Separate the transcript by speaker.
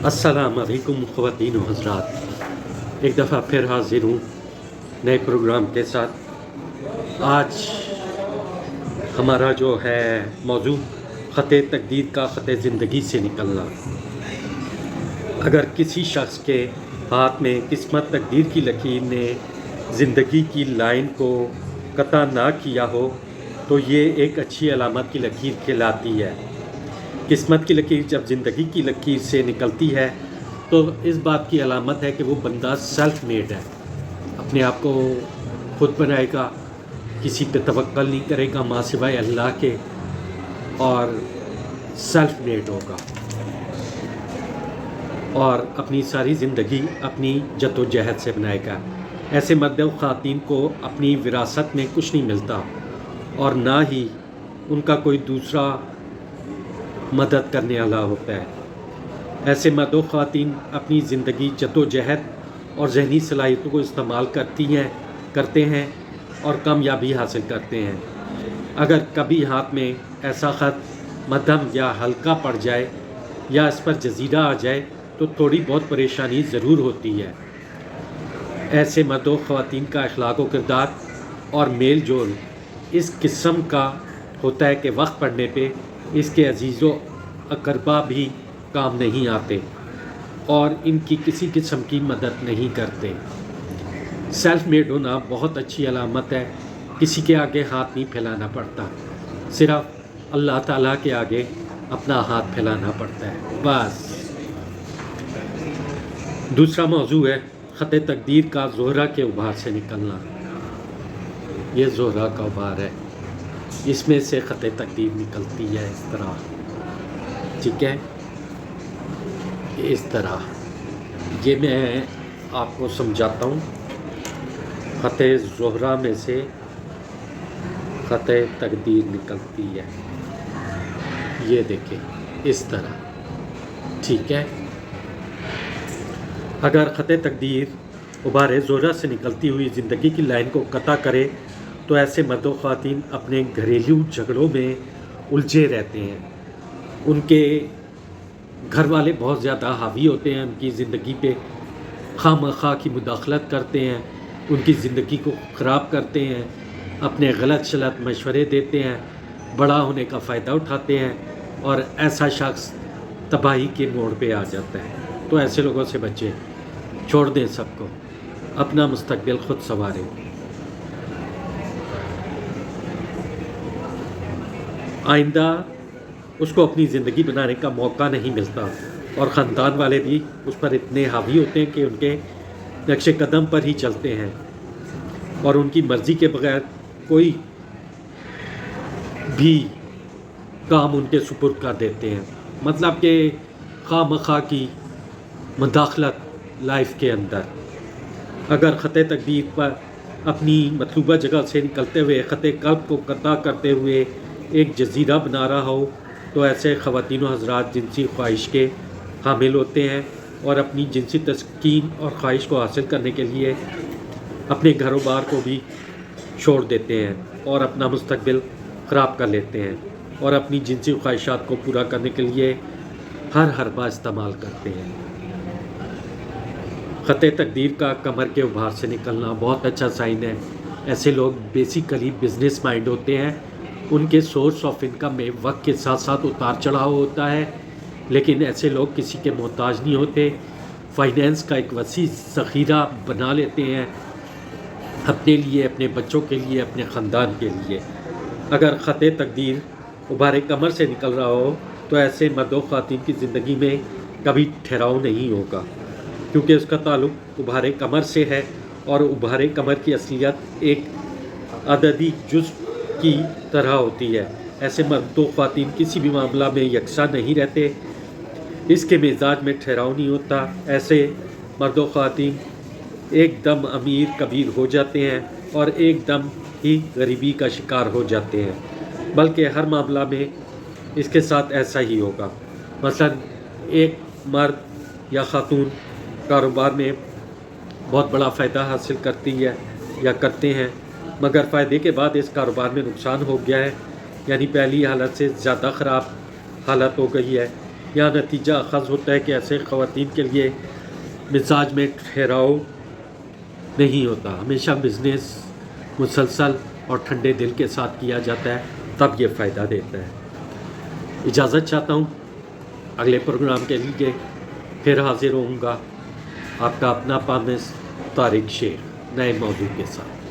Speaker 1: السلام علیکم خواتین و حضرات، ایک دفعہ پھر حاضر ہوں نئے پروگرام کے ساتھ۔ آج ہمارا جو ہے موضوع خط تقدیر کا خط زندگی سے نکلنا۔ اگر کسی شخص کے ہاتھ میں قسمت تقدیر کی لکیر نے زندگی کی لائن کو قطع نہ کیا ہو تو یہ ایک اچھی علامت کی لکیر کہلاتی ہے۔ قسمت کی لکیر جب زندگی کی لکیر سے نکلتی ہے تو اس بات کی علامت ہے کہ وہ بندہ سیلف میڈ ہے، اپنے آپ کو خود بنائے گا، کسی پہ توکل نہیں کرے گا ماں سوائے اللہ کے، اور سیلف میڈ ہوگا اور اپنی ساری زندگی اپنی جد و جہد سے بنائے گا۔ ایسے مرد و خواتین کو اپنی وراثت میں کچھ نہیں ملتا اور نہ ہی ان کا کوئی دوسرا مدد کرنے والا ہوتا ہے۔ ایسے مرد و خواتین اپنی زندگی جد و جہد اور ذہنی صلاحیتوں کو استعمال کرتے ہیں اور کامیابی حاصل کرتے ہیں۔ اگر کبھی ہاتھ میں ایسا خط مدھم یا ہلکا پڑ جائے یا اس پر جزیرہ آ جائے تو تھوڑی بہت پریشانی ضرور ہوتی ہے۔ ایسے مرد و خواتین کا اخلاق و کردار اور میل جول اس قسم کا ہوتا ہے کہ وقت پڑنے پہ اس کے عزیز و اقربا بھی کام نہیں آتے اور ان کی کسی قسم کی مدد نہیں کرتے۔ سیلف میڈ ہونا بہت اچھی علامت ہے۔ کسی کے آگے ہاتھ نہیں پھیلانا پڑتا، صرف اللہ تعالیٰ کے آگے اپنا ہاتھ پھیلانا پڑتا ہے بس۔ دوسرا موضوع ہے خط تقدیر کا زہرہ کے ابھار سے نکلنا۔ یہ زہرہ کا ابھار ہے، اس میں سے خط تقدیر نکلتی ہے اس طرح، ٹھیک ہے، اس طرح۔ یہ میں آپ کو سمجھاتا ہوں۔ خط زہرہ میں سے خط تقدیر نکلتی ہے، یہ دیکھیں اس طرح، ٹھیک ہے۔ اگر خط تقدیر ابھارے زہرہ سے نکلتی ہوئی زندگی کی لائن کو قطع کرے تو ایسے مرد و خواتین اپنے گھریلو جھگڑوں میں الجھے رہتے ہیں۔ ان کے گھر والے بہت زیادہ حاوی ہوتے ہیں ان کی زندگی پہ، خواہ مخواہ کی مداخلت کرتے ہیں، ان کی زندگی کو خراب کرتے ہیں، اپنے غلط شلط مشورے دیتے ہیں، بڑا ہونے کا فائدہ اٹھاتے ہیں، اور ایسا شخص تباہی کے موڑ پہ آ جاتا ہے۔ تو ایسے لوگوں سے بچیں، چھوڑ دیں سب کو، اپنا مستقبل خود سنواریں۔ آئندہ اس کو اپنی زندگی بنانے کا موقع نہیں ملتا اور خاندان والے بھی اس پر اتنے حاوی ہوتے ہیں کہ ان کے نقش قدم پر ہی چلتے ہیں اور ان کی مرضی کے بغیر کوئی بھی کام ان کے سپرد کر دیتے ہیں، مطلب کہ خواہ مخواہ کی مداخلت لائف کے اندر۔ اگر خط تقدیر پر اپنی مطلوبہ جگہ سے نکلتے ہوئے خط قلب کو قطع کرتے ہوئے ایک جزیرہ بنا رہا ہو تو ایسے خواتین و حضرات جنسی خواہش کے حامل ہوتے ہیں اور اپنی جنسی تسکین اور خواہش کو حاصل کرنے کے لیے اپنے گھر و بار کو بھی چھوڑ دیتے ہیں اور اپنا مستقبل خراب کر لیتے ہیں اور اپنی جنسی خواہشات کو پورا کرنے کے لیے ہر حربہ استعمال کرتے ہیں۔ خط تقدیر کا کمر کے ابھار سے نکلنا بہت اچھا سائن ہے۔ ایسے لوگ بیسیکلی بزنس مائنڈ ہوتے ہیں، ان کے سورس آف انکم میں وقت کے ساتھ ساتھ اتار چڑھاؤ ہوتا ہے، لیکن ایسے لوگ کسی کے محتاج نہیں ہوتے، فائنینس کا ایک وسیع ذخیرہ بنا لیتے ہیں اپنے لیے، اپنے بچوں کے لیے، اپنے خاندان کے لیے۔ اگر خط تقدیر ابھارے کمر سے نکل رہا ہو تو ایسے مرد و خواتین کی زندگی میں کبھی ٹھہراؤ نہیں ہوگا، کیونکہ اس کا تعلق ابھارے کمر سے ہے اور ابھارے کمر کی اصلیت ایک عددی جزء کی طرح ہوتی ہے۔ ایسے مرد و خواتین کسی بھی معاملہ میں یکساں نہیں رہتے، اس کے مزاج میں ٹھہراؤ نہیں ہوتا۔ ایسے مرد و خواتین ایک دم امیر کبیر ہو جاتے ہیں اور ایک دم ہی غریبی کا شکار ہو جاتے ہیں، بلکہ ہر معاملہ میں اس کے ساتھ ایسا ہی ہوگا۔ مثلا ایک مرد یا خاتون کاروبار میں بہت بڑا فائدہ حاصل کرتی ہے یا کرتے ہیں، مگر فائدے کے بعد اس کاروبار میں نقصان ہو گیا ہے، یعنی پہلی حالت سے زیادہ خراب حالت ہو گئی ہے، یہاں نتیجہ اخذ ہوتا ہے کہ ایسے خواتین کے لیے مزاج میں ٹھہراؤ نہیں ہوتا، ہمیشہ بزنس مسلسل اور ٹھنڈے دل کے ساتھ کیا جاتا ہے، تب یہ فائدہ دیتا ہے۔ اجازت چاہتا ہوں، اگلے پروگرام کے لیے پھر حاضر ہوں گا، آپ کا اپنا پامس طارق شیخ نئے موضوع کے ساتھ۔